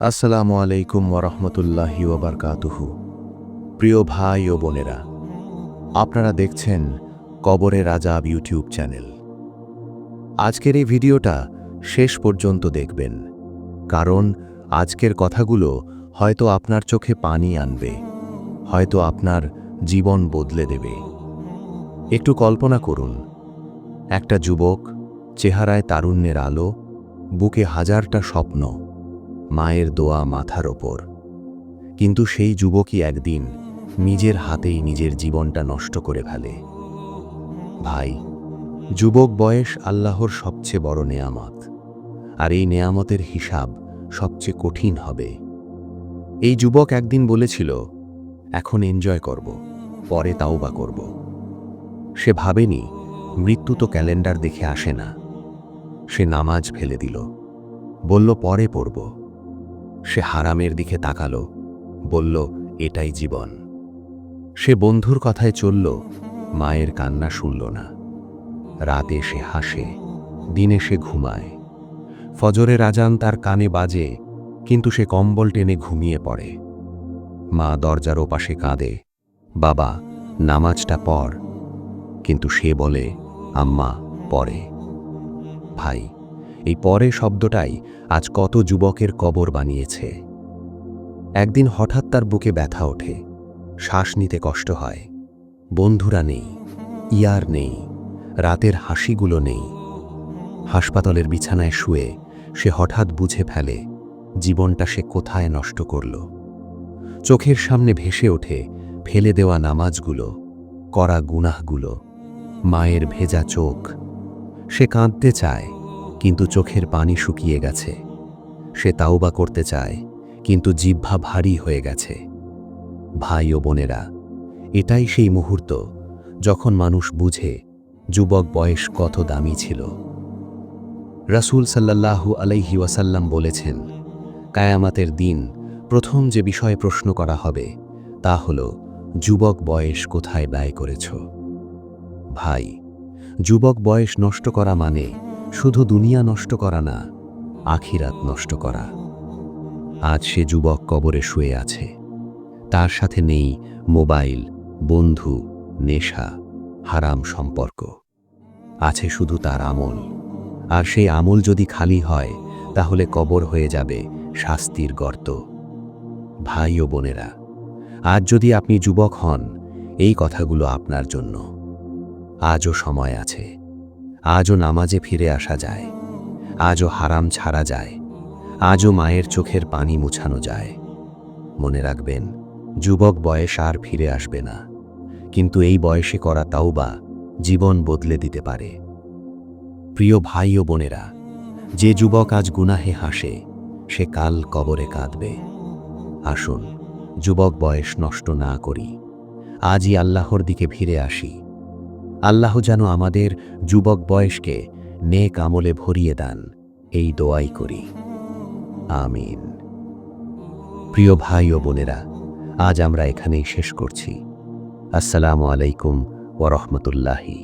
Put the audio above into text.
আসসালামু আলাইকুম ওরহমতুল্লাহি ওবরকাতুহু। প্রিয় ভাই ও বোনেরা, আপনারা দেখছেন কবরের আজাব ইউটিউব চ্যানেল। আজকের এই ভিডিওটা শেষ পর্যন্ত দেখবেন, কারণ আজকের কথাগুলো হয়তো আপনার চোখে পানি আনবে, হয়তো আপনার জীবন বদলে দেবে। একটু কল্পনা করুন, একটা যুবক, চেহারায় তারুণ্যের আলো, বুকে হাজারটা স্বপ্ন, মায়ের দোয়া মাথার ওপর। কিন্তু সেই যুবকই একদিন নিজের হাতেই নিজের জীবনটা নষ্ট করে ফেলে। ভাই, যুবক বয়স আল্লাহর সবচেয়ে বড় নেয়ামত, আর এই নেয়ামতের হিসাব সবচেয়ে কঠিন হবে। এই যুবক একদিন বলেছিল, এখন এনজয় করব, পরে তাওবা করব। সে ভাবেনি মৃত্যু তো ক্যালেন্ডার দেখে আসে না। সে নামাজ ফেলে দিল, বলল পরে পড়ব। সে হারামের দিকে তাকালো, বলল এটাই জীবন। সে বন্ধুর কথায় চলল, মায়ের কান্না শুনল না। রাতে সে হাসে, দিনে সে ঘুমায়। ফজরের আজান তার কানে বাজে, কিন্তু সে কম্বল টেনে ঘুমিয়ে পড়ে। মা দরজার ওপাশে কাঁদে, বাবা নামাজটা পড়, কিন্তু সে বলে আম্মা পরে। ভাই, এই পরে শব্দটাই আজ কত যুবকের কবর বানিয়েছে। একদিন হঠাৎ তার বুকে ব্যথা ওঠে, শ্বাস নিতে কষ্ট হয়। বন্ধুরা নেই, ইয়ার নেই, রাতের হাসিগুলো নেই। হাসপাতালের বিছানায় শুয়ে সে হঠাৎ বুঝে ফেলে জীবনটা সে কোথায় নষ্ট করল। চোখের সামনে ভেসে ওঠে ফেলে দেওয়া নামাজগুলো, করা গুনাহগুলো, মায়ের ভেজা চোখ। সে কাঁদতে চায়, কিন্তু চোখের পানি শুকিয়ে গেছে। সে তাওবা করতে চায়, কিন্তু জিহ্বা ভারী হয়ে গেছে। ভাই ও বোনেরা, এটাই সেই মুহূর্ত যখন মানুষ বুঝে যুবক বয়স কত দামি ছিল। রাসূল সাল্লাল্লাহু আলাইহি ওয়াসাল্লাম বলেছেন, কায়ামাতের দিন প্রথম যে বিষয়ে প্রশ্ন করা হবে তা হল, যুবক বয়স কোথায় ব্যয় করেছ। ভাই, যুবক বয়স নষ্ট করা মানে শুধু দুনিয়া নষ্ট করা না, আখিরাত নষ্ট করা। আজ সে যুবক কবরে শুয়ে আছে। তার সাথে নেই মোবাইল, বন্ধু, নেশা, হারাম সম্পর্ক। আছে শুধু তার আমল। আর সেই আমল যদি খালি হয়, তাহলে কবর হয়ে যাবে শাস্তির গর্ত। ভাই ও বোনেরা, আজ যদি আপনি যুবক হন, এই কথাগুলো আপনার জন্য। আজও সময় আছে। আজও নামাজে ফিরে আসা যায়। আজও হারাম ছাড়া যায়। আজও মায়ের চোখের পানি মুছানো যায়। মনে রাখবেন, যুবক বয়স আর ফিরে আসবে না, কিন্তু এই বয়সে করা তাওবা জীবন বদলে দিতে পারে। প্রিয় ভাই ও বোনেরা, যে যুবক আজ গুনাহে হাসে, সে কাল কবরে কাঁদবে। আসুন, যুবক বয়স নষ্ট না করি। আজই আল্লাহর দিকে ফিরে আসি। আল্লাহ যেন আমাদের যুবক বয়সকে নেক আমলে ভরিয়ে দেন, এই দোয়াই করি। আমিন। প্রিয় ভাই ও বোনেরা, আজ আমরা এখানেই শেষ করছি। আসসালামু আলাইকুম ওয়া রাহমাতুল্লাহি।